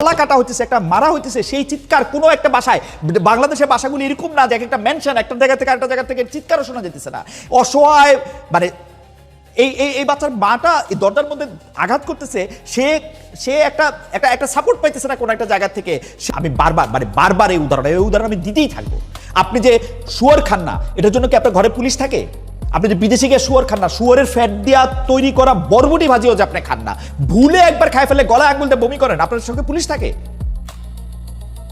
গলা কাটা হইতেছে, একটা মারা হইতেছে, সেই চিৎকার কোনো একটা বাসায়, বাংলাদেশের বাসাগুলি এরকম না যে একটা মেনশন একটা জায়গা থেকে আরেকটা জায়গা থেকে চিৎকারও শোনা যেতেছে না। অসহায় মানে এই বাচ্চার মাটা এই দরজার মধ্যে আঘাত করতেছে, সে একটা সাপোর্ট পাইতেছে না কোনো একটা জায়গা থেকে। আমি বারবার এই উদাহরণ আমি দিতেই থাকবো। আপনি যে শুয়োর খান না, এটার জন্য কি আপনার ঘরে পুলিশ থাকে? আপনি যে বিদেশে গিয়ে শুয়োর খান না, শুয়োরের ফ্যাট দিয়া তৈরি করা বরবটি ভাজিও যে আপনি খান না, ভুলে একবার খাই ফেলে গলায় আঙুল দিয়ে বমি করেন, আপনার সঙ্গে পুলিশ থাকে?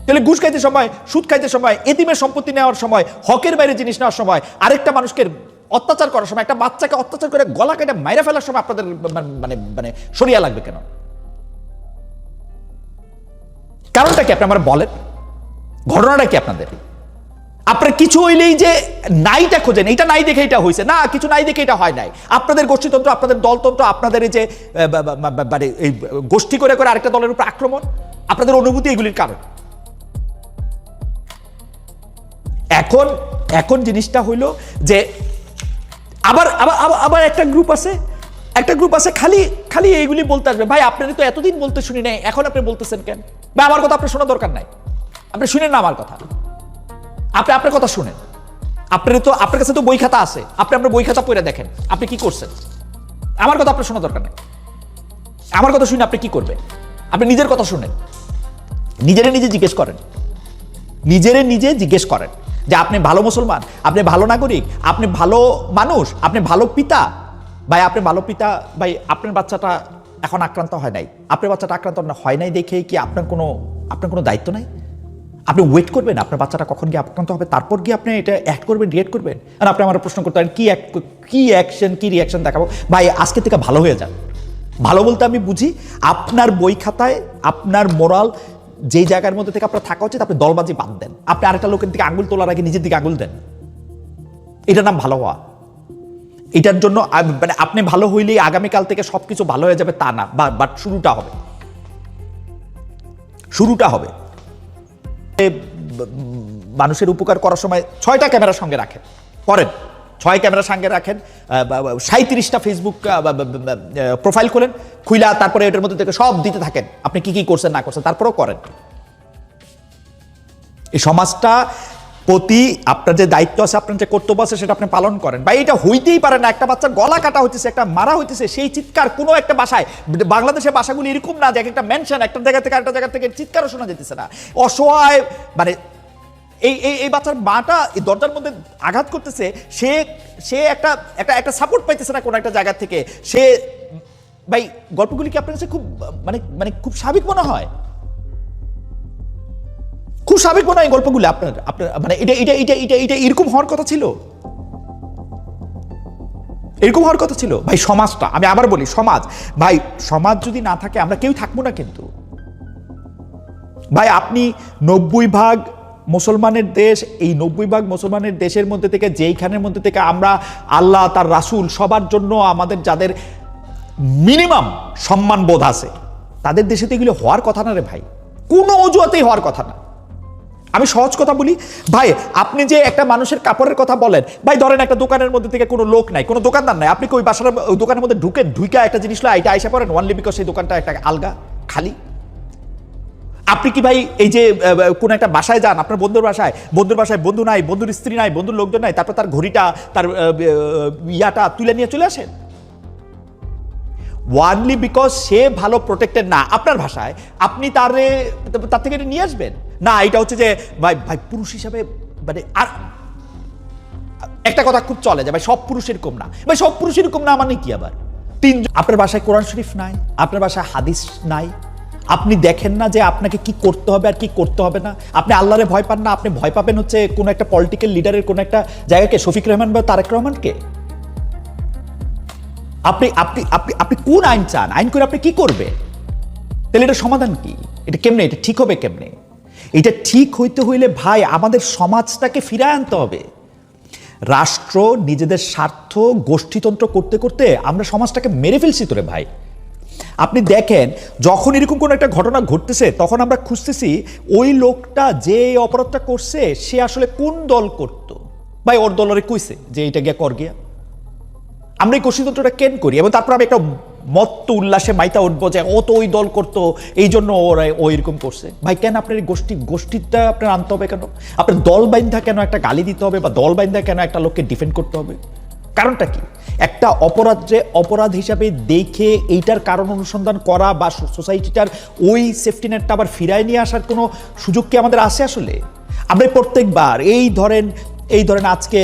তাহলে ঘুষ খাইতে সময়, সুদ খাইতে সময়, এতিমের সম্পত্তি নেওয়ার সময়, হকের বাইরে জিনিস নেওয়ার সময়, আরেকটা মানুষকে অত্যাচার করার সময়, একটা বাচ্চাকে অত্যাচার করে গলা কেটে মাইরা ফেলার সময় আপনাদের মানে সরিয়া লাগবে কেন? কারণটা কি আপনি আমার বলেন? ঘটনাটা কি আপনাদের? আপনার কিছু হইলেই যে নাইটা খোঁজেন, এটা নাই দেখে এটা হয়েছে না, কিছু নাই দেখে এটা হয় নাই। আপনাদের গোষ্ঠীতন্ত্র, আপনাদের দলতন্ত্র, আপনাদের এই যে মানে এই গোষ্ঠী করে করে আরেকটা দলের উপর আক্রমণ, আপনাদের অনুভূতি এগুলির কারণ। এখন জিনিসটা হইলো যে আবার একটা গ্রুপ আছে খালি এইগুলি বলতে আসবে। ভাই আপনারা তো এতদিন বলতে শুনি নাই, এখন আপনি বলতেছেন কেন? ভাই আমার কথা আপনার শোনা দরকার নাই, আপনি শুনেন না আমার কথা, আপনি আপনার কথা শুনেন। আপনার কাছে তো বই খাতা আছে, আপনি আপনার বই খাতা পড়ে দেখেন আপনি কি করছেন। আমার কথা আপনার শোনা দরকার নাই। আমার কথা শুনে আপনি কি করবেন? আপনি নিজের কথা শুনেন, নিজে জিজ্ঞেস করেন যে আপনি ভালো মুসলমান, আপনি ভালো নাগরিক, আপনি ভালো মানুষ, আপনি ভালো পিতা। ভাই আপনি ভালো পিতা, ভাই আপনার বাচ্চাটা এখন আক্রান্ত হয় নাই, আপনার বাচ্চাটা আক্রান্ত হয় নাই দেখে কি আপনার কোনো দায়িত্ব নাই? আপনি ওয়েট করবেন আপনার বাচ্চাটা কখন গিয়ে আক্রান্ত হবে, তারপর গিয়ে আপনি এটা অ্যাক্ট করবেন, রিয়েক্ট করবেন? আর আপনি আমার প্রশ্ন করতে পারেন কি রিয়াকশন দেখাবো? ভাই আজকে থেকে ভালো হয়ে যান। ভালো বলতে আমি বুঝি আপনার বই খাতায় আপনার মোরাল যেই জায়গার মধ্যে থেকে আপনার থাকা উচিত, আপনি দলবাজি বাদ দেন। আপনি আরেকটা লোকের দিকে আঙুল তোলার আগে নিজের দিকে আঙুল দেন, এটার নাম ভালো হওয়া। এটার জন্য মানে আপনি ভালো হইলেই আগামীকাল থেকে সবকিছু ভালো হয়ে যাবে তা না, বাট শুরুটা হবে। মানুষের উপকার করার সময় 6টা ক্যামেরার সঙ্গে রাখেন, করেন 6 ক্যামেরার সঙ্গে রাখেন, 37টা ফেসবুক প্রোফাইল খোলেন, খুইলা তারপরে এটার মধ্যে থেকে সব দিতে থাকেন আপনি কি করছেন না করছেন, তারপরেও করেন। এই সমাজটা প্রতি আপনার যে দায়িত্ব আছে, আপনার যে কর্তব্য আছে, সেটা আপনি পালন করেন। ভাই এটা হইতেই পারে না, একটা বাচ্চার গলা কাটা হইতেছে, একটা মারা হইতেছে, সেই চিৎকার কোনো একটা বাসায়, বাংলাদেশের বাসাগুলি এরকম না যে একটা মেনশন একটা জায়গা থেকে আরেকটা জায়গা থেকে চিৎকারও শোনা যেতেছে না। অসহায় মানে এই বাচ্চার মাটা এই দরজার মধ্যে আঘাত করতেছে, সে একটা সাপোর্ট পাইতেছে না কোনো একটা জায়গা থেকে। সে ভাই গল্পগুলি কি আপনার কাছে খুব মানে খুব স্বাভাবিক মনে হয়? খুব স্বাভাবিক মনে হয় গল্পগুলো আপনার মানে এটা এরকম হওয়ার কথা ছিল, এরকম হওয়ার কথা ছিল। ভাই সমাজটা, আমি আবার বলি সমাজ যদি না থাকে আমরা কেউ থাকবো না। কিন্তু ভাই আপনি 90 ভাগ মুসলমানের দেশ, এই 90 ভাগ মুসলমানের দেশের মধ্যে থেকে যেইখানের মধ্যে থেকে আমরা আল্লাহ তার রাসূল সবার জন্য আমাদের যাদের মিনিমাম সম্মান বোধ আছে, তাদের দেশে তো এগুলো হওয়ার কথা না রে ভাই, কোনো অজুহাতেই হওয়ার কথা না। আমি সহজ কথা বলি ভাই, আপনি যে একটা মানুষের কাপড়ের কথা বলেন, ভাই ধরেন একটা দোকানের মধ্যে থেকে কোনো লোক নাই, কোনো দোকানদার নাই, আপনি কি ওই বাসার ওই দোকানের মধ্যে ঢুকে একটা জিনিস এটা আইসা পড়েন ওয়ানলি বিকজ সেই দোকানটা একটা আলগা খালি? আপনি কি ভাই এই যে কোন একটা বাসায় যান, আপনার বন্ধুর বাসায় বন্ধু নাই, বন্ধুর স্ত্রী নাই, বন্ধুর লোকজন নাই, তারপর তার ঘড়িটা তার ইয়াটা তুলে নিয়ে চলে আসেন ওয়ানলি বিকজ সে ভালো প্রোটেক্টেড না আপনার ভাষায়, আপনি তার থেকে এটা নিয়ে আসবেন না? এটা হচ্ছে যে ভাই পুরুষ হিসাবে মানে আর একটা কথা খুব চলে যে ভাই সব পুরুষ এরকম না, ভাই সব পুরুষ এরকম না মানে কি? আবার আপনার বাসায় কোরআন শরীফ নাই, আপনার বাসায় হাদিস নাই, আপনি দেখেন না যে আপনাকে কি করতে হবে আর কি করতে হবে না, আপনি আল্লাহরে ভয় পান না, আপনি ভয় পাবেন হচ্ছে কোনো একটা পলিটিক্যাল লিডারের কোনো একটা জায়গাকে, শফিক রহমান বা তারেক রহমানকে। আপনি কোন আইন চান? আইন করে আপনি কি করবে? তাহলে এটা সমাধান কি? এটা কেমনে? এটা ঠিক হবে কেমনে? এটা ঠিক হইতে হইলে ভাই আমাদের সমাজটাকে ফিরায় আনতে হবে। রাষ্ট্র নিজেদের স্বার্থ গোষ্ঠীতন্ত্র করতে করতে আমরা সমাজটাকে মেরে ফেলছি তোরে ভাই। আপনি দেখেন যখন এরকম কোনো একটা ঘটনা ঘটতেছে, তখন আমরা খুঁজতেছি ওই লোকটা যে অপরাধটা করছে সে আসলে কোন দল করত। ভাই ওর দলরে কইছে যে এটা গিয়া কর গিয়া। আমরা এই গোষ্ঠীতন্ত্রটা কেন করি? এবং তারপর আমি একটা মত্ত উল্লাসে মাইতা উঠবো যে ও তো ওই দল করতো, এই জন্য ওরা ও এরকম করছে। ভাই কেন আপনার এই গোষ্ঠীটা আপনার আনতে হবে কেন? আপনার দল বাইন্ধা কেন একটা গালি দিতে হবে, বা দল বাইন্ধা কেন একটা লোককে ডিফেন্ড করতে হবে? কারণটা কি? একটা অপরাধ হিসাবে দেখে এইটার কারণ অনুসন্ধান করা বা সোসাইটিটার ওই সেফটি নেটটা আবার ফিরায় নিয়ে আসার কোনো সুযোগ কি আমাদের আছে আসলে? আমরা প্রত্যেকবার এই ধরেন আজকে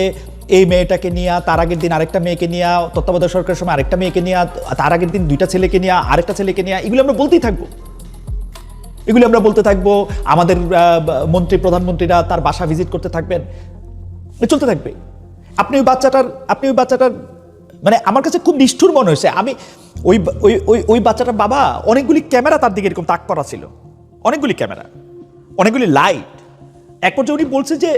এই মেয়েটাকে নিয়ে, তার আগের দিন আরেকটা মেয়েকে নিয়ে, তত্ত্বাবধায়ক সরকারের সময় আরেকটা মেয়েকে নিয়ে, তার আগের দিন দুইটা ছেলেকে নিয়ে, আরেকটা ছেলেকে নিয়ে, এগুলো আমরা বলতেই থাকবো। আমাদের প্রধানমন্ত্রীরা তার বাসা ভিজিট করতে থাকবেন, চলতে থাকবে। আপনি ওই বাচ্চাটার মানে আমার কাছে খুব নিষ্ঠুর মনে হয়েছে। আমি ওই বাচ্চাটার বাবা, অনেকগুলি ক্যামেরা তার দিকে এরকম তাক করা ছিল, অনেকগুলি ক্যামেরা, অনেকগুলি লাইট। এক পর্যায়ে উনি বলছে যে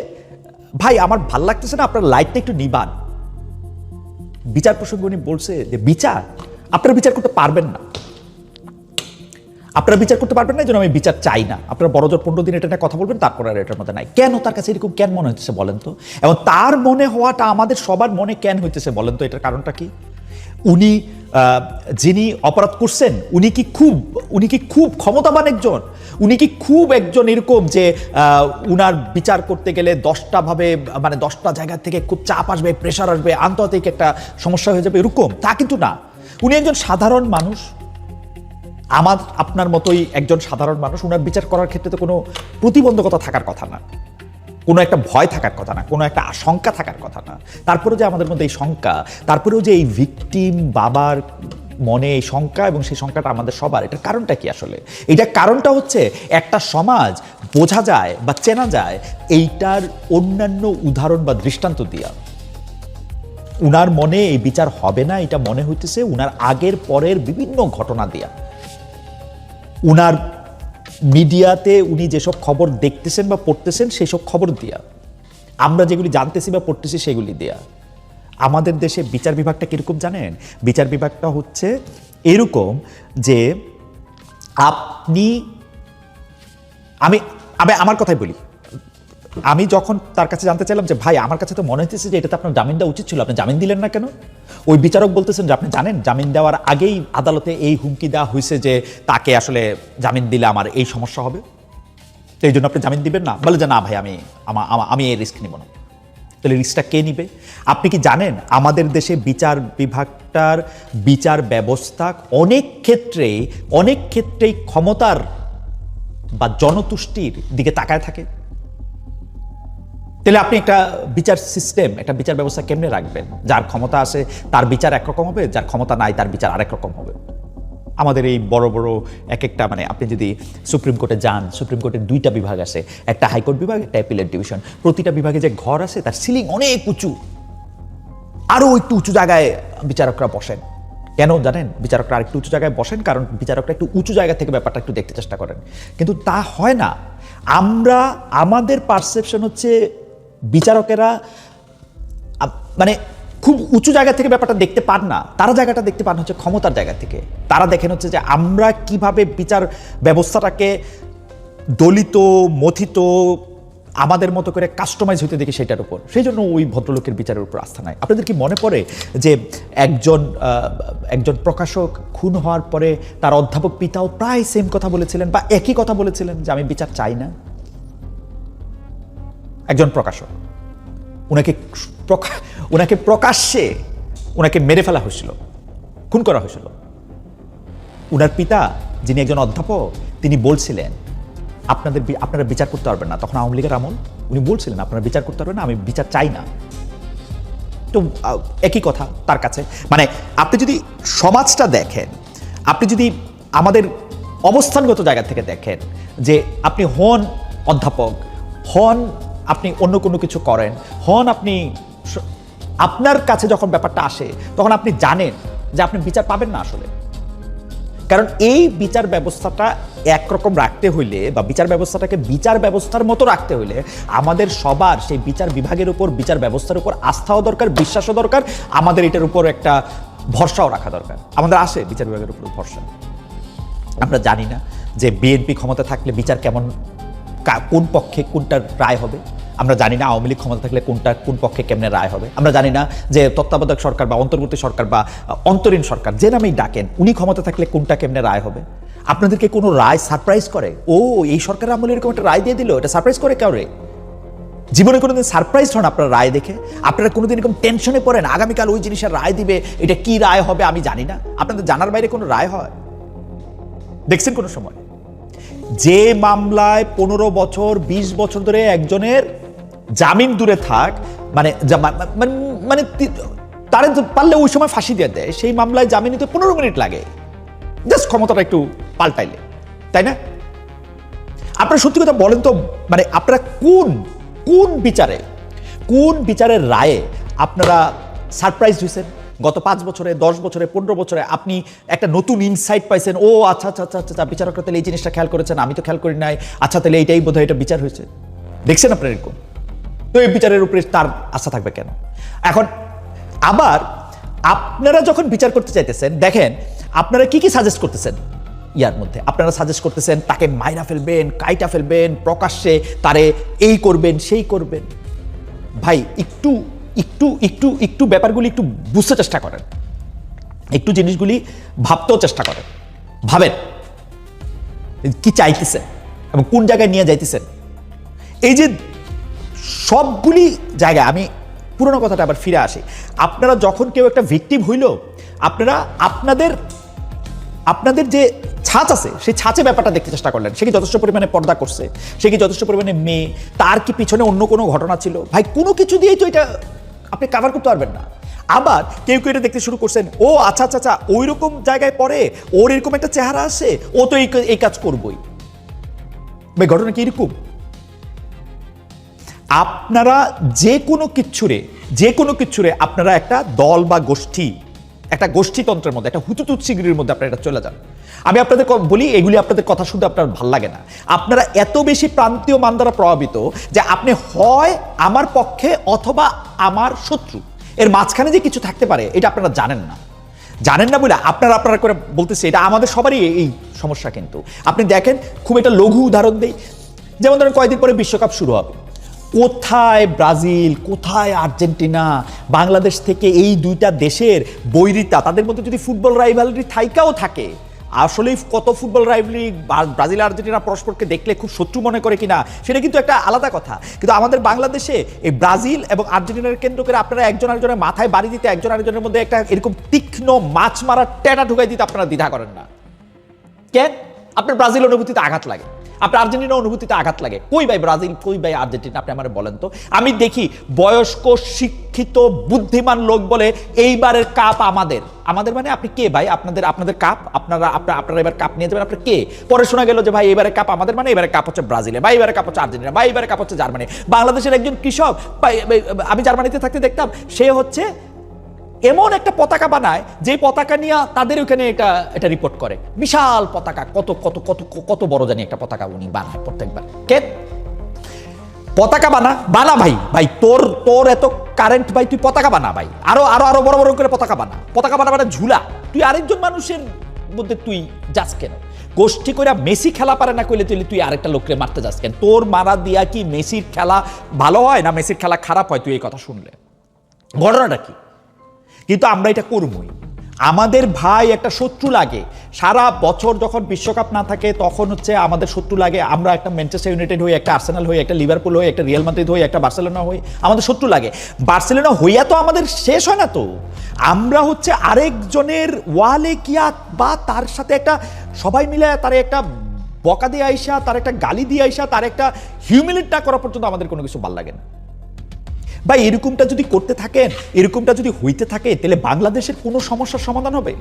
ভাই আমার ভাল লাগতেছে না, আপনার লাইটটা একটু নিবান। বিচার প্রসঙ্গে উনি বলছে যে আপনারা বিচার করতে পারবেন না, এই জন্য আমি বিচার চাই না। আপনারা বড়জোর 15 দিন এটা নিয়ে কথা বলবেন, তারপর আর এটার মধ্যে নাই। কেন তার কাছে এরকম কেন মনে হচ্ছে বলেন তো? এবং তার মনে হওয়াটা আমাদের সবার মনে কেন হইতেছে বলেন তো? এটার কারণটা কি? উনি যিনি অপরাধ করছেন উনি কি খুব ক্ষমতাবান একজন? উনি কি খুব একজন এরকম যে উনার বিচার করতে গেলে 10টা ভাবে, মানে 10টা জায়গা থেকে খুব চাপ আসবে, প্রেশার আসবে, আন্তর্জাতিক একটা সমস্যা হয়ে যাবে, এরকম? তা কিন্তু না। উনি একজন সাধারণ মানুষ, আমার আপনার মতোই একজন সাধারণ মানুষ। উনার বিচার করার ক্ষেত্রে তো কোনো প্রতিবন্ধকতা থাকার কথা না, কোনো একটা ভয় থাকার কথা না, কোনো একটা আশঙ্কা থাকার কথা না। তারপরেও যে আমাদের মধ্যে এই শঙ্কা, তারপরেও যে এই ভিকটিম বাবার মনে এই শঙ্কা, এবং সেই শঙ্কাটা আমাদের সবার, এটার কারণটা কি আসলে? এইটার কারণটা হচ্ছে একটা সমাজ বোঝা যায় বা চেনা যায় এইটার অন্যান্য উদাহরণ বা দৃষ্টান্ত দিয়া। উনার মনে এই বিচার হবে না এটা মনে হইতেছে উনার আগের পরের বিভিন্ন ঘটনা দিয়া, উনার মিডিয়াতে উনি যেসব খবর দেখতেছেন বা পড়তেছেন সেই সব খবর দিয়া, আমরা যেগুলি জানতেছি বা পড়তেছি সেগুলি দিয়া। আমাদের দেশে বিচার বিভাগটা কিরকম জানেন? বিচার বিভাগটা হচ্ছে এরকম যে আমার কথাই বলি, আমি যখন তার কাছে জানতে চাইলাম যে ভাই আমার কাছে তো মনে হচ্ছে যে এটাতে আপনার জামিন দেওয়া উচিত ছিল, আপনি জামিন দিলেন না কেন? ওই বিচারক বলতেছেন যে আপনি জানেন জামিন দেওয়ার আগেই আদালতে এই হুমকি দেওয়া হয়েছে যে তাকে আসলে জামিন দিলে আমার এই সমস্যা হবে, তো এই জন্য আপনি জামিন দিবেন না। বলে যে না ভাই আমি এই রিস্ক নিব না। তাহলে রিস্কটা কে নিবে? আপনি কি জানেন আমাদের দেশে বিচার বিভাগটার বিচার ব্যবস্থা অনেক ক্ষেত্রেই ক্ষমতার বা জনতুষ্টির দিকে তাকায় থাকে? তাহলে আপনি একটা বিচার সিস্টেম, একটা বিচার ব্যবস্থা কেমনে রাখবেন? যার ক্ষমতা আছে তার বিচার একরকম হবে, যার ক্ষমতা নাই তার বিচার আরেক রকম হবে। আমাদের এই বড় বড় এক একটা, মানে আপনি যদি সুপ্রিম কোর্টে যান, সুপ্রিম কোর্টের 2টা বিভাগ আছে, একটা হাইকোর্ট বিভাগ, একটা অ্যাপিলেট ডিভিশন। প্রতিটা বিভাগে যে ঘর আছে তার সিলিং অনেক উঁচু, আরও একটু উঁচু জায়গায় বিচারকরা বসেন। কেন জানেন? বিচারকরা আরেকটু উঁচু জায়গায় বসেন কারণ বিচারকরা একটু উঁচু জায়গা থেকে ব্যাপারটা একটু দেখতে চেষ্টা করেন, কিন্তু তা হয় না। আমাদের পারসেপশন হচ্ছে বিচারকেরা মানে খুব উঁচু জায়গা থেকে ব্যাপারটা দেখতে পান না, তারা জায়গাটা দেখতে পান হচ্ছে ক্ষমতার জায়গা থেকে। তারা দেখেন হচ্ছে যে আমরা কিভাবে বিচার ব্যবস্থাটাকে দলিত, মথিত, আমাদের মতো করে কাস্টমাইজ হইতে দেখি সেটার উপর। সেই জন্য ওই ভদ্রলোকের বিচারের উপর আস্থা নাই। আপনাদের কি মনে পড়ে যে একজন প্রকাশক খুন হওয়ার পরে তার অধ্যাপক পিতাও প্রায় সেম কথা বলেছিলেন বা একই কথা বলেছিলেন যে আমি বিচার চাই না? একজন প্রকাশক, উনাকে প্রকাশ্যে উনাকে মেরে ফেলা হয়েছিল, খুন করা হয়েছিল। উনার পিতা যিনি একজন অধ্যাপক, তিনি বলছিলেন আপনারা বিচার করতে পারবেন না। তখন আওয়ামী লীগের আমল। উনি বলছিলেন আপনারা বিচার করতে পারবেন না, আমি বিচার চাই না। তো একই কথা তার কাছে। মানে আপনি যদি সমাজটা দেখেন, আপনি যদি আমাদের অবস্থানগত জায়গা থেকে দেখেন, যে আপনি হন অধ্যাপক, হন আপনি অন্য কোনো কিছু করেন, হন আপনি, আপনার কাছে যখন ব্যাপারটা আসে তখন আপনি জানেন যে আপনি বিচার পাবেন না আসলে। কারণ এই বিচার ব্যবস্থাটা একরকম রাখতে হইলে বা বিচার ব্যবস্থাটাকে বিচার ব্যবস্থার মতো রাখতে হইলে আমাদের সবার সেই বিচার বিভাগের উপর, বিচার ব্যবস্থার উপর আস্থাও দরকার, বিশ্বাসও দরকার, আমাদের এটার উপর একটা ভরসাও রাখা দরকার। আমাদের আসে বিচার বিভাগের উপর ভরসা। আমরা জানি না যে বিএনপি ক্ষমতা থাকলে বিচার কেমন, কোন পক্ষে কোনটার রায় হবে। আমরা জানি না আওয়ামী লীগ ক্ষমতা থাকলে কোন পক্ষে কেমনে রায় হবে, আমরা জানি না যে তত্ত্বাবধায়ক সরকার বা অন্তর্বর্তী সরকার বা অন্তরীণ সরকার যে নামেই ডাকেন উনি ক্ষমতা থাকলে কোনটা কেমনে রায় হবে। আপনাদেরকে কোনো রায় সারপ্রাইজ করে? ও এই সরকার আমলে এরকম একটা রায় দিয়ে দিল, এটা সারপ্রাইজ করে কেউ রে? জীবনে কোনোদিন সারপ্রাইজ হন আপনারা রায় দেখে? আপনারা কোনোদিন এরকম টেনশনে পড়েন আগামীকাল ওই জিনিসের রায় দিবে, এটা কি রায় হবে আমি জানি না? আপনাদের জানার বাইরে কোনো রায় হয় দেখছেন কোনো সময়? যে মামলায় 15 বছর 20 বছর ধরে একজনের জামিন দূরে থাক, মানে মানে তারে পারলে ওই সময় ফাঁসি দিয়ে দেয়, সেই মামলায় জামিন নিতে 15 মিনিট লাগে, জাস্ট ক্ষমতাটা একটু পাল্টাইলে, তাই না? আপনারা সত্যি কথা বলেন তো, মানে আপনারা কোন বিচারের রায়ে আপনারা সারপ্রাইজ হয়েছেন? গত 5 বছরে 10 বছরে 15 বছরে আপনি একটা নতুন ইনসাইট পাইছেন, ও আচ্ছা আচ্ছা আচ্ছা আচ্ছা বিচারকরা তাহলে এই জিনিসটা খেয়াল করেছেন, আমি তো খেয়াল করি নাই, আচ্ছা তাহলে এইটাই বোধহয় এটা বিচার হয়েছে। দেখছেন আপনারা এরকম? তো এই বিচারের উপরে তার আস্থা থাকবে কেন? এখন আবার আপনারা যখন বিচার করতে চাইতেছেন, দেখেন আপনারা কি সাজেস্ট করতেছেন। ইয়ার মধ্যে আপনারা সাজেস্ট করতেছেন তাকে মাইরা ফেলবেন, কাইটা ফেলবেন, প্রকাশ্যে তারে এই করবেন সেই করবেন। ভাই একটু একটু একটু একটু ব্যাপারগুলি একটু বুঝতে চেষ্টা করেন, একটু জিনিসগুলি ভাবতেও চেষ্টা করেন, ভাবেন কি চাইতেছেন এবং কোন জায়গায় নিয়ে যাইতেছেন। এই যে সবগুলি জায়গায়, আমি পুরোনো কথাটা আবার ফিরে আসি, আপনারা যখন কেউ একটা ভিকটিম হইল, আপনারা আপনাদের যে ছাঁচ আছে সেই ছাঁচে ব্যাপারটা দেখতে চেষ্টা করলেন। সে কি যথেষ্ট পরিমাণে পর্দা করছে, সে কি যথেষ্ট পরিমাণে মেয়ে, তার কি পিছনে অন্য কোনো ঘটনা ছিল? ভাই কোনো কিছু দিয়েই তো এটা আপনি কাভার করতে পারবেন না। আবার কেউ এটা দেখতে শুরু করছেন, ও আচ্ছা আচ্ছা আচ্ছা ওই রকম জায়গায় পড়ে, ওর এরকম একটা চেহারা আছে, ও তো এই কাজ করবই। ভাই ঘটনা কি এরকম? আপনারা যে কোনো কিচ্ছুরে আপনারা একটা দল বা গোষ্ঠী, একটা গোষ্ঠীতন্ত্রের মধ্যে, একটা হুতুতুৎসিগিরির মধ্যে আপনারা এটা চলে যান। আমি আপনাদের বলি, এগুলি আপনাদের কথা শুনতে আপনার ভাল লাগে না। আপনারা এত বেশি প্রান্তীয় মান দ্বারা প্রভাবিত যে আপনি হয় আমার পক্ষে অথবা আমার শত্রু, এর মাঝখানে যে কিছু থাকতে পারে এটা আপনারা জানেন না বলে আপনারা করে বলতেছে। এটা আমাদের সবারই এই সমস্যা। কিন্তু আপনি দেখেন, খুব একটা লঘু উদাহরণ দেই, যেমন ধরেন কয়েকদিন পরে বিশ্বকাপ শুরু হবে, কোথায় ব্রাজিল, কোথায় আর্জেন্টিনা, বাংলাদেশ থেকে এই দুইটা দেশের বৈরিতা, তাদের মধ্যে যদি ফুটবল রাইভালরি থাইকাও থাকে, আসলেই কত ফুটবল রাইভালরি ব্রাজিল আর্জেন্টিনা পরস্পরকে দেখলে খুব শত্রু মনে করে কিনা সেটা কিন্তু একটা আলাদা কথা। কিন্তু আমাদের বাংলাদেশে এই ব্রাজিল এবং আর্জেন্টিনার কেন্দ্র করে আপনারা একজন আরেকজনের মাথায় বাড়ি দিতে, একজন আরেকজনের মধ্যে একটা এরকম তীক্ষ্ণ মাছ মারার টেটা ঢুকাই দিতে আপনারা দ্বিধা করেন না কেন? আপনার ব্রাজিল অনুভূতিতে আঘাত লাগে, আপনার আর্জেন্টিনা অনুভূতিতে আঘাত লাগে। কই ভাই ব্রাজিল, কই ভাই আর্জেন্টিনা? আপনি আমার বলেন তো। আমি দেখি বয়স্ক শিক্ষিত বুদ্ধিমান লোক বলে এইবারের কাপ আমাদের মানে আপনি কে ভাই? আপনাদের কাপ আপনারা এবার কাপ নিয়ে যাবেন, আপনার কে? পরে শোনা গেল যে ভাই এবারের কাপ আমাদের, মানে এবারে কাপ হচ্ছে ব্রাজিলে, বা এবারে কাপ হচ্ছে আর্জেন্টিনা, বা এবারে কাপ হচ্ছে জার্মানি। বাংলাদেশের একজন কৃষক, আমি জার্মানিতে থাকতে দেখতাম, সে হচ্ছে এমন একটা পতাকা বানায় যে পতাকা নিয়ে তাদের ওখানে এটা রিপোর্ট করে, বিশাল পতাকা, কত কত কত কত বড় জানি একটা পতাকা উনি বানায় প্রত্যেকবার। কে পতাকা বানা ভাই তোর এত কারেন্ট ভাই, তুই পতাকা বানা ভাই, আরো বড় বড় করে পতাকা বানা ঝুলা, তুই আরেকজন মানুষের মধ্যে তুই যাস কেন? গোষ্ঠী কইরা মেসি খেলা পারে না কইলে তুই আরেকটা লোককে মারতে যাস কেন? তোর মারা দিয়া কি মেসির খেলা ভালো হয় না মেসির খেলা খারাপ হয়? তুই এই কথা শুনলে ঘটনাটা কি? কিন্তু আমরা এটা করবই। আমাদের ভাই একটা শত্রু লাগে, সারা বছর যখন বিশ্বকাপ না থাকে তখন হচ্ছে আমাদের শত্রু লাগে। আমরা একটা ম্যানচেস্টার ইউনাইটেড হই, একটা আর্সেনাল হই, একটা লিভারপুল হই, একটা রিয়াল মাদ্রিদ হই, একটা বার্সেলোনা হই, আমাদের শত্রু লাগে। বার্সেলোনা হইয়া তো আমাদের শেষ হয় না তো, আমরা হচ্ছে আরেকজনের ওয়ালে গিয়া বা তার সাথে একটা সবাই মিলে তার একটা বকা দিয়ে আইসা, তার একটা গালি দিয়ে আইসা, তার একটা হিউমিলেট না করা পর্যন্ত আমাদের কোনো কিছু ভালো লাগে না। ভাই এরকমটা যদি করতে থাকেন, এরকমটা যদি হইতে থাকে, তাহলে বাংলাদেশের কোনো সমস্যার সমাধান হবে?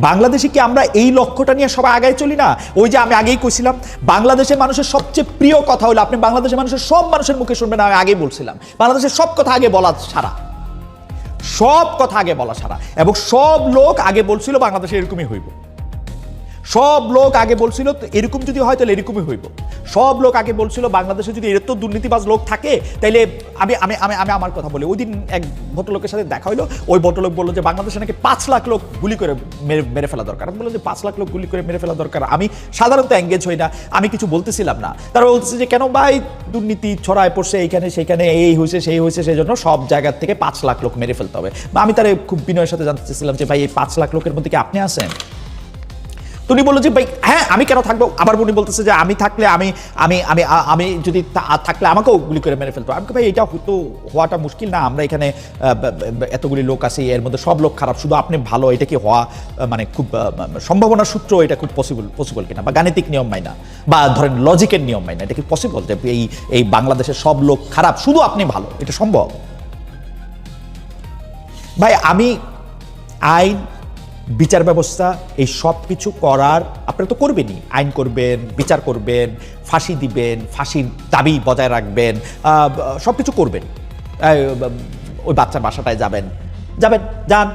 বাংলাদেশে কি আমরা এই লক্ষ্যটা নিয়ে সবাই আগায় চলি না? ওই যে আমি আগেই কইছিলাম, বাংলাদেশের মানুষের সবচেয়ে প্রিয় কথা হলো, আপনি বাংলাদেশের মানুষের সব মানুষের মুখে শুনবেন, আমি আগেই বলছিলাম, বাংলাদেশের সব কথা আগে বলা সারা, সব কথা আগে বলা সারা। এবং সব লোক আগে বলছিল বাংলাদেশে এরকমই হইব, সব লোক আগে বলছিল এরকম যদি হয় তাহলে এরকমই হইব। সব লোক আগে বলছিল বাংলাদেশে যদি এত দুর্নীতিবাজ লোক থাকে তাইলে আমি আমি আমি আমি আমার কথা বলি, ওই দিন এক ভদ্রলোকের সাথে দেখা হলো, ওই ভদ্রলোক বললো যে বাংলাদেশে নাকি 5 লাখ লোক গুলি করে মেরে ফেলা দরকার। আমি বললাম যে 5 লাখ লোক গুলি করে মেরে ফেলা দরকার, আমি সাধারণত এঙ্গেজ হই না, আমি কিছু বলতেছিলাম না। তারা বলতেছে যে কেন ভাই দুর্নীতি ছড়ায় পড়ছে এইখানে সেইখানে, এই হয়েছে সেই হয়েছে, সেই জন্য সব জায়গা থেকে 5 লাখ লোক মেরে ফেলতে হবে। আমি তারা খুব বিনয়ের সাথে জানতে চেয়েছিলাম যে ভাই এই 5 লাখ লোকের মধ্যে কি আপনি আছেন? উনি বললো যে ভাই হ্যাঁ আমি কেন থাকবো। আবার উনি বলতেছে যে আমি থাকলে আমি আমি আমি আমি যদি থাকলে আমাকেও গুলি করে মেরে ফেলতো। আমি ভাই এটা হতো হওয়াটা মুশকিল না, আমরা এখানে এতগুলি লোক আছি, এর মধ্যে সব লোক খারাপ, শুধু আপনি ভালো, এটা কি হওয়া মানে খুব সম্ভাবনার সূত্র, এটা খুব পসিবল কিনা, বা গাণিতিক নিয়ম মাইনা বা ধরেন লজিকের নিয়ম মাইনা, এটা কি পসিবল যে এই বাংলাদেশের সব লোক খারাপ শুধু আপনি ভালো, এটা সম্ভব? ভাই আমি আইন বিচার ব্যবস্থা এই সব কিছু করার আপনারা তো করবেনই, আইন করবেন, বিচার করবেন, ফাঁসি দিবেন, ফাঁসির দাবি বজায় রাখবেন, সব কিছু করবেন, ওই বাচ্চার বাসাটায় যাবেন, যান,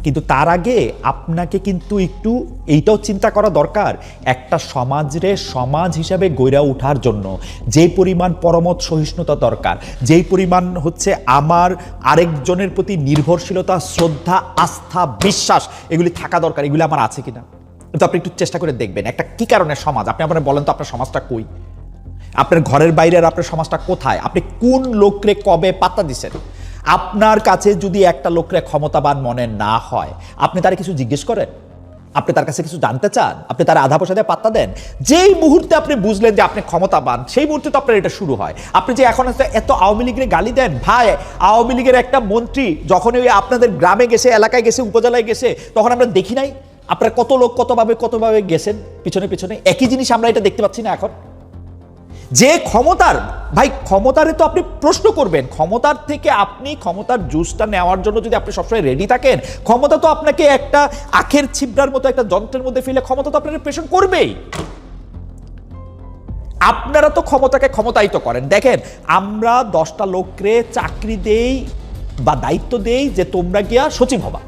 কিন্তু তার আগে আপনাকে কিন্তু একটু এইটাও চিন্তা করা দরকার, একটা সমাজ হিসাবে গড়ে ওঠার জন্য যে পরিমাণ পরমত সহিষ্ণুতা দরকার, যেই পরিমাণ হচ্ছে আমার আরেকজনের প্রতি নির্ভরশীলতা, শ্রদ্ধা, আস্থা, বিশ্বাস, এগুলি থাকা দরকার, এগুলি আমার আছে কিনা। কিন্তু আপনি একটু চেষ্টা করে দেখবেন একটা কি কারণে সমাজ, আপনি আপনার বলেন তো আপনার সমাজটা কই, আপনার ঘরের বাইরের আপনার সমাজটা কোথায়, আপনি কোন লোকরে কবে পাত্তা দিচ্ছেন? আপনার কাছে যদি একটা লোকরে ক্ষমতাবান মনে না হয়, আপনি তারা কিছু জিজ্ঞেস করেন, আপনি তার কাছে কিছু জানতে চান, আপনি তার আধা পয়সা দিয়ে পাত্তা দেন? যেই মুহূর্তে আপনি বুঝলেন যে আপনি ক্ষমতাবান, সেই মুহূর্তে তো আপনার এটা শুরু হয়। আপনি যে এখন এত আওয়ামী লীগের গালি দেন, ভাই আওয়ামী লীগের একটা মন্ত্রী যখন ওই আপনাদের গ্রামে গেছে, এলাকায় গেছে, উপজেলায় গেছে, তখন আমরা দেখি নাই আপনারা কত লোক কতভাবে গেছেন পিছনে, একই জিনিস আমরা এটা দেখতে পাচ্ছি না এখন? যে ক্ষমতার ভাই, ক্ষমতারে তো আপনি প্রশ্ন করবেন, ক্ষমতার থেকে আপনি ক্ষমতার জুসটা নেওয়ার জন্য যদি আপনি সবসময় রেডি থাকেন, ক্ষমতা তো আপনাকে একটা আখের ছিবড়ার মতো একটা যন্ত্রের মধ্যে ফেলে ক্ষমতা তো আপনার প্রেশন করবেই। আপনারা তো ক্ষমতাকে ক্ষমতায়িত করেন। দেখেন আমরা 10টা লোকরে চাকরি দেই বা দায়িত্ব দেই যে তোমরা গিয়া সচিব হবা,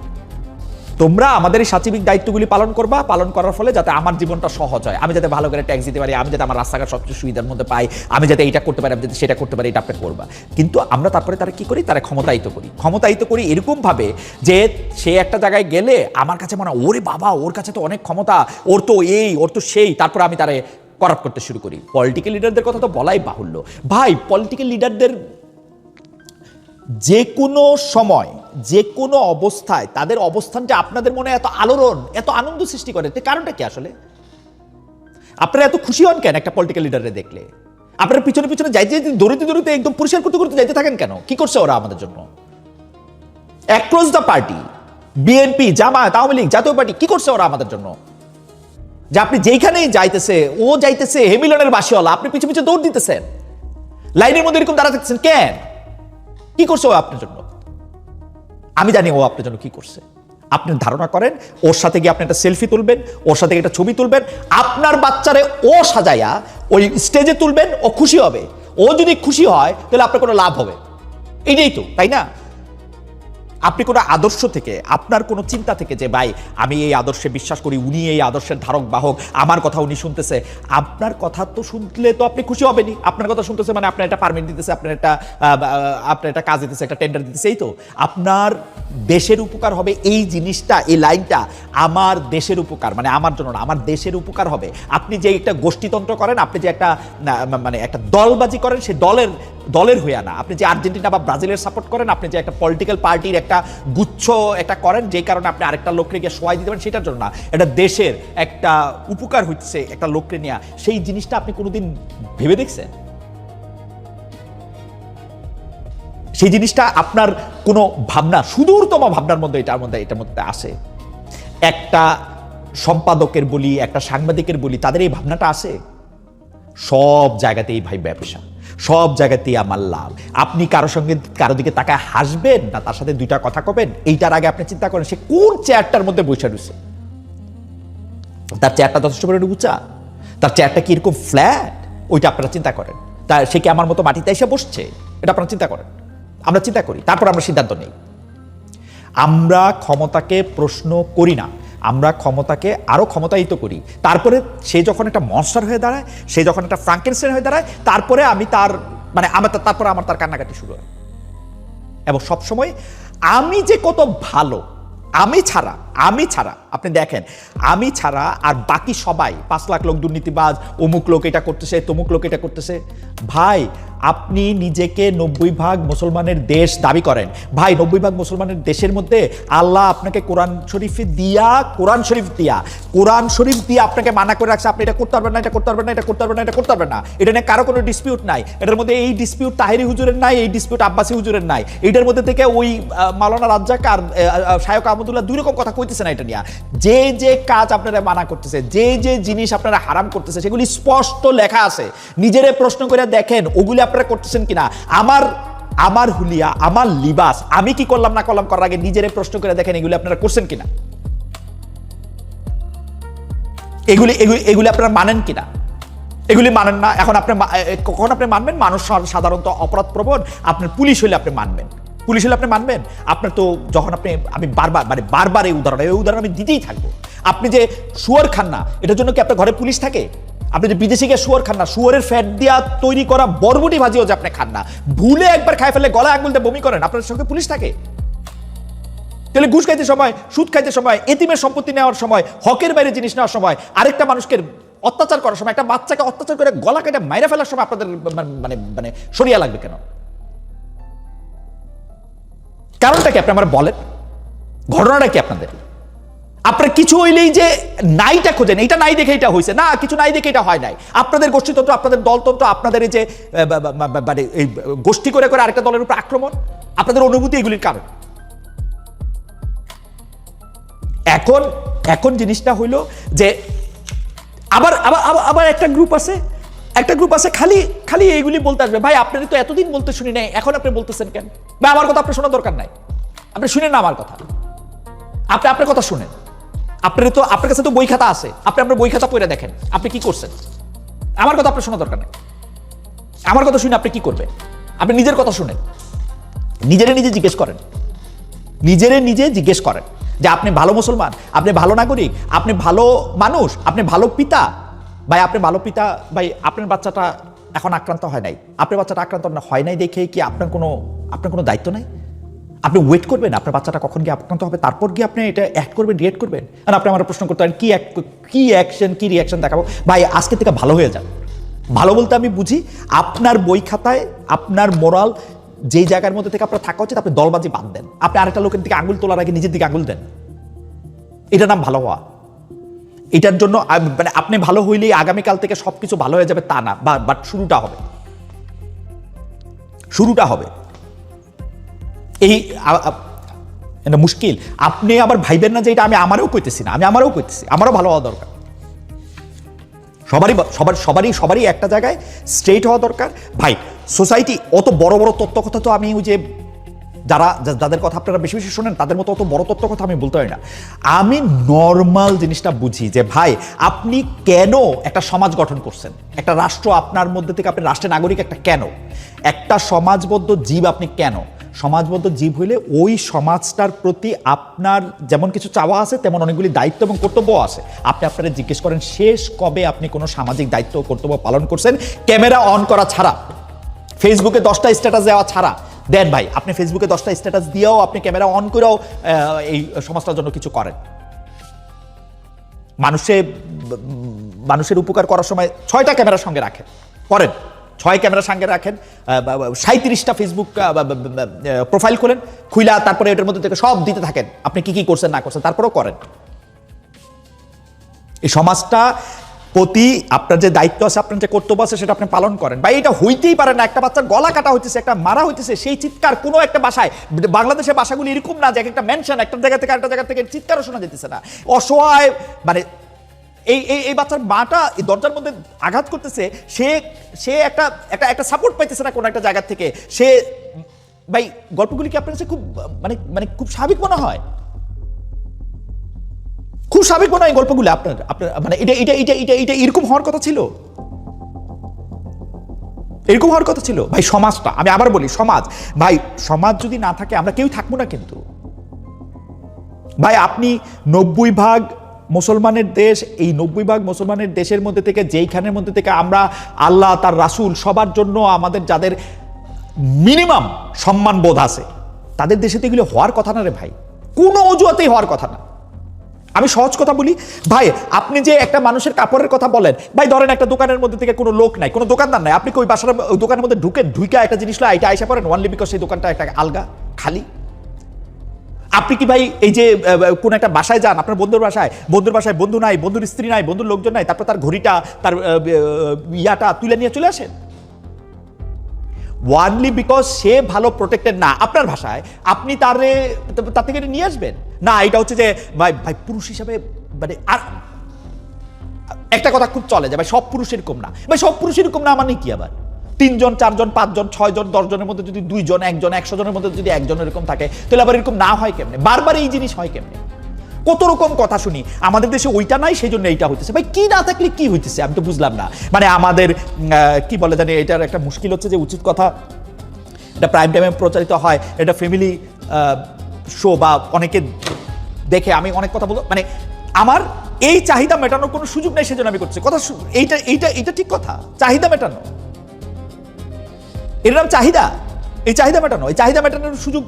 তোমরা আমাদের এই সাচিবিক দায়িত্বগুলি পালন করবা, পালন করার ফলে যাতে আমার জীবনটা সহজ হয়, আমি যাতে ভালো করে ট্যাক্স দিতে পারি, আমি যাতে আমার রাস্তাঘাট সবচেয়ে সুবিধার মধ্যে পাই, আমি যাতে এটা করতে পারি, আমি যাতে সেটা করতে পারি, এটা আপনি করবা। কিন্তু আমরা তারপরে তারা কি করি, তারা ক্ষমতায়িত করি এরকম ভাবে যে সে একটা জায়গায় গেলে আমার কাছে মনে হয় ওরে বাবা ওর কাছে তো অনেক ক্ষমতা, ওর তো এই ওর তো সেই, তারপর আমি তারে করাপ্ট করতে শুরু করি। পলিটিক্যাল লিডারদের কথা তো বলাই বাহুল্য। ভাই পলিটিক্যাল লিডারদের যে কোনো সময় যে কোনো অবস্থায় তাদের অবস্থানটা আপনাদের মনে এত আলোড়ন, এত আনন্দ সৃষ্টি করে, কারণটা কি আসলে? আপনারা এত খুশি হন কেন একটা পলিটিক্যাল লিডারে দেখলে? আপনারা পিছনে যাইতে দৌড়িতে একদম পরিষ্কার করতে যাইতে থাকেন কেন? কি করছে ওরা আমাদের জন্য? Across the party, BNP, Jamaat, Awami League, জাতীয় পার্টি, কি করছে ওরা আমাদের জন্য? যে আপনি যেইখানেই যাইতেছে হেমিলনের বাসিওয়ালা, আপনি পিছনে দৌড় দিতেছেন, লাইনের মধ্যে এরকম দাঁড়া থাকতেছেন কেন? কি করছে ও আপনার জন্য? আমি জানি ও আপনার জন্য কি করছে। আপনি ধারণা করেন ওর সাথে গিয়ে আপনি একটা সেলফি তুলবেন, ওর সাথে একটা ছবি তুলবেন, আপনার বাচ্চারে ও সাজাইয়া ওই স্টেজে তুলবেন, ও খুশি হবে। ও যদি খুশি হয় তাহলে আপনার কোনো লাভ হবে, এইটাই তো, তাই না? আপনি কোনো আদর্শ থেকে, আপনার কোনো চিন্তা থেকে যে ভাই আমি এই আদর্শে বিশ্বাস করি, উনি এই আদর্শের ধারক বাহক, আমার কথা উনি শুনতেছে, আপনার কথা তো শুনলে তো আপনি খুশি হবেনি। আপনার কথা শুনতেছে মানে আপনার একটা পারমিট দিতেছে, আপনার একটা কাজ দিতেছে, একটা টেন্ডার দিতেছে, এই তো। আপনার দেশের উপকার হবে এই জিনিসটা, এই লাইনটা, আমার দেশের উপকার মানে আমার জন্য না, আমার দেশের উপকার হবে। আপনি যে একটা গোষ্ঠীতন্ত্র করেন, আপনি যে একটা মানে একটা দলবাজি করেন, সেই দলের হইয়া না, আপনি যে আর্জেন্টিনা বা ব্রাজিলের সাপোর্ট করেন, আপনি যে একটা পলিটিক্যাল পার্টির একটা গুচ্ছ একটা করেন, যে কারণে আপনি আরেকটা লোককে গিয়ে সহায় দিতে পারেন, সেটার জন্য না, এটা দেশের একটা উপকার হচ্ছে একটা লোককে নিয়ে, সেই জিনিসটা আপনি কোনোদিন ভেবে দেখছেন? সেই জিনিসটা আপনার কোনো ভাবনা, সুদূরতম ভাবনার মধ্যে এটার মধ্যে আসে? একটা সম্পাদকের বলি, একটা সাংবাদিকের বলি, তাদের এই ভাবনাটা আসে? সব জায়গাতেই ভাই ব্যবসা, সব জায়গাতেই আমার লাভ। আপনি কারো দিকে তাকায় হাসবেন না তার সাথে দুইটা কথা কবেন, এইটার আগে আপনি চিন্তা করেন সে কোন চেয়ারটার মধ্যে বসে রয়েছে। তার চেয়ারটা যথেষ্ট পরিমাণে উঁচা, তার চেয়ারটা কি এরকম ফ্ল্যাট, ওইটা আপনারা চিন্তা করেন। সে কি আমার মতো মাটিতে এসে বসছে, এটা আপনারা চিন্তা করেন। আমরা চিন্তা করি, তারপর আমরা সিদ্ধান্ত নেই। আমরা ক্ষমতাকে প্রশ্ন করি না, আমরা ক্ষমতাকে আরো ক্ষমতায়িত করি, তারপরে সে যখন একটা মনস্টার হয়ে দাঁড়ায়, সে যখন একটা ফ্রাঙ্কেনস্টাইন হয়ে দাঁড়ায়, তারপরে আমি তার মানে তারপরে আমার তার কান্নাকাটি শুরু হয়। এবং সবসময় আমি যে কত ভালো, আমি ছাড়া আপনি দেখেন, আমি ছাড়া আর বাকি সবাই 5 লাখ লোক দুর্নীতিবাজ, অমুক লোক এটা করতেছে, তমুক লোক এটা করতেছে। ভাই আপনি নিজেকে 90% মুসলমানের দেশ দাবি করেন, ভাই 90% মুসলমানের দেশের মধ্যে আল্লাহ আপনাকে কোরআন শরীফ দিয়া আপনাকে মানা করে রাখছে, আপনি এটা করতে পারবেন না, এটা করতে পারবেন না, এটা করতে পারবেন না, এটা করতে পারবেন না। এটা নিয়ে কারো কোনো ডিসপিউট নাই। এটার মধ্যে এই ডিসপিউট তাহেরি হুজুরের নাই, এই ডিসপিউট আব্বাসী হুজুরের নাই। এটার মধ্যে থেকে ওই মাওলানা রাজ্জাক আর শায়খ আহমদুল্লাহ দুই রকম কথা কইতেছে না। এটা নিয়ে যে কাজ আপনারা মানা করতেছে, যে জিনিস আপনারা হারাম করতেছে, সেগুলি স্পষ্ট লেখা আছে। নিজেরে প্রশ্ন করে দেখেন ওগুলি আপনারা করতেছেন কিনা। আমার হুলিয়া, আমার লিবাস, আমি কি করলাম না করলাম করার আগে নিজেরে প্রশ্ন করে দেখেন এগুলি আপনারা করছেন কিনা, এগুলি আপনারা মানেন কিনা। এগুলি মানেন না। এখন কখন আপনি মানবেন? মানুষ সাধারণত অপরাধ প্রবণ, আপনার পুলিশ হলে আপনি মানবেন। আপনার তো যখন আমি বারবার এই উদাহরণ আমি দিতেই থাকবো। আপনি যে শুয়োর খান না, এটার জন্য কি আপনার ঘরে পুলিশ থাকে? আপনি যে বিদেশে গিয়ে শুয়োর খান না, শুয়োরের ফ্যাট দিয়া তৈরি করা বরবটি ভাজিও যে আপনি খান না, ভুলে একবার খাই ফেলে গলায় আঙুল দিয়ে বমি করেন, আপনার সঙ্গে পুলিশ থাকে? তাহলে ঘুষ খাইতে সময়, সুদ খাইতে সময়, এতিমের সম্পত্তি নেওয়ার সময়, হকের বাইরে জিনিস নেওয়ার সময়, আরেকটা মানুষকে অত্যাচার করার সময়, একটা বাচ্চাকে অত্যাচার করে গলা কেটে মাইরা ফেলার সময় আপনাদের মানে সরিয়া লাগবে কেন? কারণটা কি? আপনি আমার বলেন, ঘটনাটা কি আপনাদের? আপনার কিছু হইলেই যে নাইটা খোঁজেন, এইটা নাই দেখে এটা হয়েছে না, কিছু নাই দেখে এটা হয় নাই। আপনাদের গোষ্ঠীতন্ত্র, আপনাদের দলতন্ত্র, আপনাদের এই যে মানে এই গোষ্ঠী করে আরেকটা দলের উপর আক্রমণ, আপনাদের অনুভূতি, এগুলির কারণ। এখন জিনিসটা হইল যে আবার একটা গ্রুপ আছে খালি এইগুলি বলতে আসবে। ভাই আপনারা তো এতদিন বলতে শুনি নাই, এখন আপনি বলতেছেন কেন? ভাই আমার কথা আপনার শোনার দরকার নাই, আপনি শুনেন না আমার কথা, আপনি আপনার কথা শুনেন। আপনার কাছে তো বই খাতা আছে, আপনি আপনার বই খাতা পড়ে দেখেন আপনি কি করছেন। আমার কথা আপনার শোনার দরকার নেই। আমার কথা শুনে আপনি কি করবেন? আপনি নিজের কথা শুনেন, নিজে জিজ্ঞেস করেন যে আপনি ভালো মুসলমান, আপনি ভালো নাগরিক, আপনি ভালো মানুষ, আপনি ভালো পিতা। ভাই আপনি ভালো পিতা, ভাই আপনার বাচ্চাটা এখন আক্রান্ত হয় নাই, আপনার বাচ্চাটা আক্রান্ত হয় নাই দেখে কি আপনার কোনো দায়িত্ব নাই? আপনি ওয়েট করবেন আপনার বাচ্চাটা কখন গিয়ে আক্রান্ত হবে, তারপর গিয়ে আপনি এটা অ্যাক্ট করবেন, রিয়েক্ট করবেন? আর আপনি আমার প্রশ্ন করতে পারেন কি রিয়াকশন দেখাবো? ভাই আজকে থেকে ভালো হয়ে যান। ভালো বলতে আমি বুঝি আপনার বই খাতায় আপনার মোরাল যেই জায়গার মধ্যে থেকে আপনার থাকা উচিত, আপনি দলবাজি বাদ দেন। আপনি আরেকটা লোকের দিকে আঙুল তোলার আগে নিজের দিকে আঙুল দেন। এটার নাম ভালো হওয়া। এটার জন্য মানে আপনি ভালো হইলেই আগামীকাল থেকে সবকিছু ভালো হয়ে যাবে তা না, বাট শুরুটা হবে এই মুশকিল। আপনি আবার ভাইবেন না যে এটা আমি আমারও কইতেছি, আমারও ভালো হওয়া দরকার। সবারই একটা জায়গায় স্ট্রেট হওয়া দরকার। ভাই সোসাইটি অত বড় তত্ত্ব কথা তো আমি ওই যে যাদের কথা আপনারা বেশি শোনেন তাদের মতো অত বড় তত্ত্ব কথা আমি বলতে পারি না। আমি নর্মাল জিনিসটা বুঝি যে ভাই আপনি কেন একটা সমাজ গঠন করছেন, একটা রাষ্ট্র আপনার মধ্যে থেকে, আপনি রাষ্ট্রের নাগরিক একটা সমাজবদ্ধ জীব। আপনি কেন সমাজবদ্ধ জীব হইলে ওই সমাজটার প্রতি আপনার যেমন কিছু চাওয়া আছে, তেমন অনেকগুলি দায়িত্ব এবং কর্তব্য আছে। আপনি আপনারা জিজ্ঞেস করেন শেষ কবে আপনি কোনো সামাজিক দায়িত্ব ও কর্তব্য পালন করছেন? ক্যামেরা অন করা ছাড়া, ফেসবুকে 10টা স্ট্যাটাস দেওয়া ছাড়া। দেন ভাই আপনি ফেসবুকে 10টা স্ট্যাটাস দিয়েও, আপনি ক্যামেরা অন করেও এই সমাজটার জন্য কিছু করেন। মানুষের উপকার করার সময় 6টা ক্যামেরার সঙ্গে রাখেন, করেন 6 ক্যামেরার সঙ্গে রাখেন, 37টা ফেসবুক প্রোফাইল খুইলা তারপরে এটার মধ্যে থেকে সব দিতে থাকেন আপনি কি করছেন না করছেন, তারপরেও করেন। এই সমাজটা প্রতি আপনার যে দায়িত্ব আছে, আপনার যে কর্তব্য আছে, সেটা আপনি পালন করেন। ভাই এটা হইতেই পারে না, একটা বাচ্চার গলা কাটা হইতেছে, একটা মারা হইতেছে, সেই চিৎকার কোনো একটা বাসায়, বাংলাদেশের বাসাগুলি এরকম না যে একটা মেনশন, একটা জায়গা থেকে আরেকটা জায়গা থেকে চিৎকারও শোনা যেতেছে না। অসহায় মানে এই বাচ্চার মাটা এই দরজার মধ্যে আঘাত করতেছে, সে একটা সাপোর্ট পাইতেছে না কোনো একটা জায়গা থেকে। সে ভাই গল্পগুলি কি আপনার কাছে খুব মানে খুব স্বাভাবিক মনে হয়? খুব স্বাভাবিক মনে হয় গল্পগুলো আপনার মানে এটা এরকম হওয়ার কথা ছিল? এরকম হওয়ার কথা ছিল? ভাই সমাজটা, আমি আবার বলি সমাজ, ভাই সমাজ যদি না থাকে আমরা কেউ থাকবো না। কিন্তু ভাই আপনি 90 ভাগ মুসলমানের দেশ, এই 90 ভাগ মুসলমানের দেশের মধ্যে থেকে যেইখানের মধ্যে থেকে আমরা আল্লাহ তার রাসূল সবার জন্য আমাদের যাদের মিনিমাম সম্মান বোধ আছে, তাদের দেশে তো এগুলো হওয়ার কথা না রে ভাই, কোনো অজুহাতেই হওয়ার কথা না। আমি সহজ কথা বলি ভাই, আপনি যে একটা মানুষের কাপড়ের কথা বলেন, ভাই ধরেন একটা দোকানের মধ্যে থেকে কোনো লোক নাই, কোনো দোকানদার নাই, আপনি কি ওই বাসার ওই দোকানের মধ্যে ঢুকে একটা জিনিস এটা আইসা পড়েন ওয়ানলি বিকজ সেই দোকানটা একটা আলগা খালি? আপনি কি ভাই এই যে কোন একটা বাসায় যান, আপনার বন্ধুর বাসায় বন্ধু নাই, বন্ধুর স্ত্রী নাই, বন্ধুর লোকজন নাই, তারপর তার ঘড়িটা তার ইয়াটা তুলে নিয়ে চলে আসেন ওয়ানলি বিকজ সে ভালো প্রোটেক্টেড না আপনার ভাষায়, আপনি তার থেকে নিয়ে আসবেন না? এটা হচ্ছে যে ভাই পুরুষ হিসাবে মানে, আর একটা কথা খুব চলে যে ভাই সব পুরুষ এরকম না, ভাই সব পুরুষ এরকম না মানে কি? আবার 3 জন 4 জন 5 জন 6 জন 10 জনের মধ্যে যদি 2 জন 1 জন 100 জনের মধ্যে যদি 1 জন এরকম থাকে, তাহলে আবার এরকম না হয় কেমনে? বারবার এই জিনিস হয় কেমনে? কত রকম কথা শুনি, আমাদের দেশে ওইটা নাই সেই জন্য এইটা হইতেছে। ভাই কি না থাকলে কি হইতেছে আমি তো বুঝলাম না। মানে আমাদের কি বলে জানি, এটার একটা মুশকিল হচ্ছে যে উচিত কথা এটা প্রাইম টাইমে প্রচারিত হয়, এটা ফ্যামিলি শো বা অনেকে দেখে, আমি অনেক কথা বলবো, মানে আমার এই চাহিদা মেটানোর কোনো সুযোগ নেই সেজন্য আমি করছি কথা। এইটা এইটা এটা ঠিক কথা, চাহিদা মেটানো, এর নাম চাহিদা। এই চাহিদা মেটানো, এই চাহিদা মেটানোর সুযোগ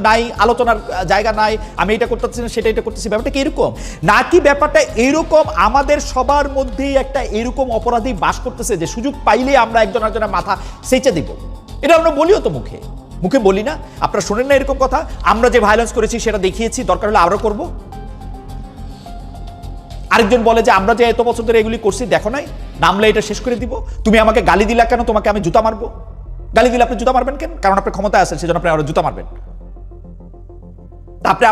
নাই, আলোচনার জায়গা নাই, আমি এটা করতেছি না সেটা এটা করতেছি। ব্যাপারটা কি এরকম নাকি? ব্যাপারটা এরকম আমাদের সবার মধ্যেই একটা এরকম অপরাধী বাস করতেছে যে সুযোগ পাইলে আমরা একজন একজনের মাথা সেচে দিব। এটা আমরা বলিও তো মুখে মুখে বলি না? আপনারা শোনেন না এরকম কথা? আমরা যে ভায়োলেন্স করেছি সেটা দেখিয়েছি, দরকার হলে আরো করব। আরেকজন বলে যে আমরা যে এত বছর ধরে এগুলি করছি দেখো নাই, নামলে এটা শেষ করে দিব। তুমি আমাকে গালি দিলা কেন? তোমাকে আমি জুতা মারবো। গালি দিলে আপনি জুতা মারবেন কেন? কারণ আপনার ক্ষমতা আছে, সেজন্য আপনি আরো জুতা মারবেন।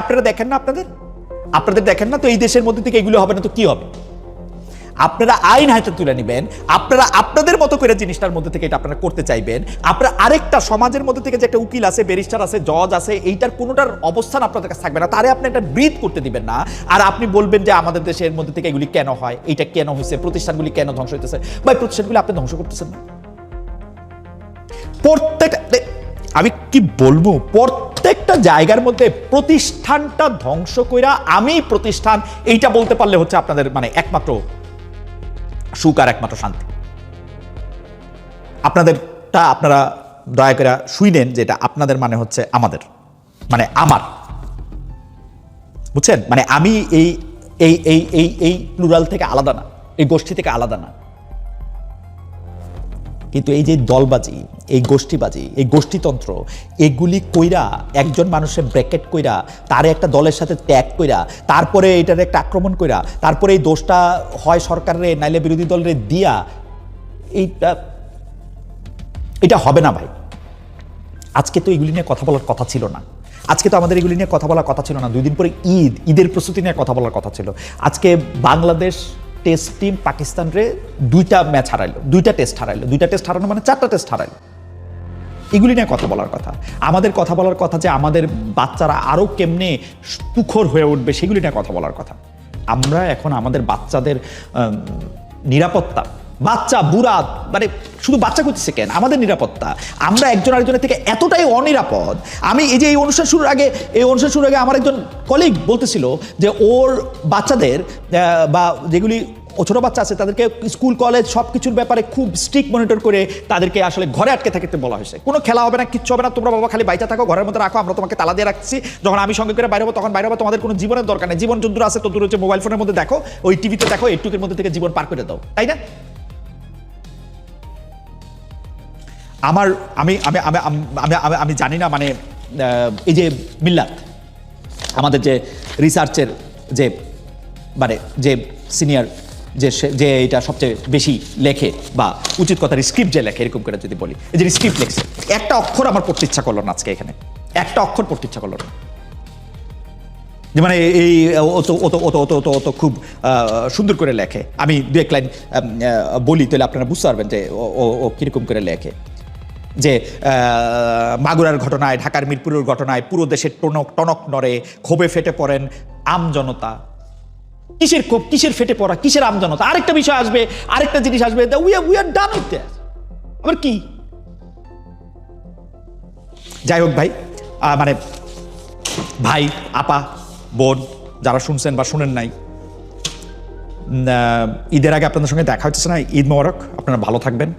আপনারা দেখেন না, আপনাদের দেখেন না তো এই দেশের মধ্যে থেকে এগুলো হবে না তো কি হবে? আপনারা আইন হাতে তুলে নেবেন, আপনারা আপনাদের মতো করে জিনিসটার মধ্যে থেকে এটা আপনারা করতে চাইবেন। আপনারা আরেকটা সমাজের মধ্যে থেকে যে একটা উকিল আছে, ব্যারিস্টার আছে, জজ আছে, এইটার কোনোটার অবস্থান আপনাদের কাছে থাকবে না, তারে আপনি একটা ব্রিথ করতে দিবেন না। আর আপনি বলবেন যে আমাদের দেশের মধ্যে থেকে এগুলি কেন হয়, এইটা কেন হয়েছে, প্রতিষ্ঠানগুলি কেন ধ্বংস হইতেছে। ভাই প্রতিষ্ঠানগুলি আপনি ধ্বংস করতেছেন না? প্রত্যেকটা, আমি কি বলবো, প্রত্যেকটা জায়গার মধ্যে প্রতিষ্ঠানটা ধ্বংস কইরা আমি প্রতিষ্ঠান এইটা বলতে পারলে হচ্ছে আপনাদের মানে একমাত্র সুখ আর একমাত্র শান্তি। আপনাদেরটা আপনারা দয়া করে শুইলেন, যেটা আপনাদের মানে হচ্ছে আমাদের, মানে আমার, বুঝছেন? মানে আমি এই এই এই এই এই প্লুরাল থেকে আলাদা না, এই গোষ্ঠী থেকে আলাদা না, কিন্তু এই যে দলবাজি, এই গোষ্ঠীবাজি, এই গোষ্ঠীতন্ত্র, এগুলি কইরা একজন মানুষের ব্র্যাকেট কইরা তারে একটা দলের সাথে ট্যাগ কইরা তারপরে এটার একটা আক্রমণ কইরা তারপরে এই দোষটা হয় সরকারের নাইলে বিরোধী দলের দিয়া, এটা হবে না ভাই। আজকে তো এগুলি নিয়ে কথা বলার কথা ছিল না, আজকে তো আমাদের এগুলি নিয়ে কথা বলার কথা ছিল না। 2 দিন পরে ঈদের প্রস্তুতি নিয়ে কথা বলার কথা ছিল। আজকে বাংলাদেশ টেস্ট টিম পাকিস্তানরে 2টা ম্যাচ হারাইলো, 2টা টেস্ট হারাইলো, 2টা টেস্ট হারানো মানে 4টা টেস্ট হারাইলো। এগুলি নিয়ে কথা বলার কথা, আমাদের কথা বলার কথা যে আমাদের বাচ্চারা আরো কেমনে তুখর হয়ে উঠবে সেগুলি নিয়ে কথা বলার কথা। আমরা এখন আমাদের বাচ্চাদের নিরাপত্তা, বাচ্চা বুড়া মানে শুধু বাচ্চা করতেছে কেন, আমাদের নিরাপত্তা, আমরা একজন আরেকজনের থেকে এতটাই অনিরাপদ। আমি এই যে এই অনুষ্ঠান শুরুর আগে আমার একজন কলিগ বলতেছিল যে ওর বাচ্চাদের বা যেগুলি ছোট বাচ্চা আছে তাদেরকে স্কুল কলেজ সব কিছুর ব্যাপারে খুব স্ট্রিক্ট মনিটর করে তাদেরকে আসলে ঘরে আটকে থাকতে বলা হয়েছে। কোনো খেলা হবে না, কিচ্ছু হবে না, তোমরা বাবা খালি বাইচা থাকো, ঘরের মধ্যে রাখো, আমরা তোমাকে তালা দিয়ে রাখছি, যখন আমি সঙ্গে করে বাইরে হবো তখন বাইরে হবো, তোমাদের কোনো জীবনের দরকার নেই, জীবন যদ্দূর আছে তদ্দূর হচ্ছে মোবাইল ফোনের মধ্যে দেখো, ওই টিভিতে দেখো, এইটুকের মধ্যে থেকে জীবন পার করে দাও, তাই না? আমি জানি না, মানে এই যে মিল্লাত আমাদের যে রিসার্চের যে মানে যে সিনিয়র যে এটা সবচেয়ে বেশি লেখে বা উচিত কথার স্ক্রিপ্ট যে লেখে, এরকম করে যদি বলি, এই যে স্ক্রিপ্ট লেখছে, একটা অক্ষর আমার পড়তে ইচ্ছা করলো না আজকে এখানে, একটা অক্ষর পড়তে ইচ্ছা করলো না। যে মানে এই ও তো খুব সুন্দর করে লেখে, আমি 2-1 লাইন বলি তাহলে আপনারা বুঝতে পারবেন যে ও কিরকম করে লেখে। যে মাগুরার ঘটনায়, ঢাকার মিরপুরের ঘটনায় পুরো দেশের টনক নড়ে, ক্ষোভে ফেটে পড়েন আমজনতা। কিসের ক্ষোভ, কিসের ফেটে পড়া, কিসের আমজনতা? আরেকটা বিষয় আসবে, আরেকটা জিনিস আসবে, we are done with that. আবার কি? যাই হোক ভাই, মানে ভাই আপা বোন যারা শুনছেন বা শুনেন নাই, ঈদের আগে আপনাদের সঙ্গে দেখা হচ্ছে না। ঈদ মোবারক, আপনারা ভালো থাকবেন।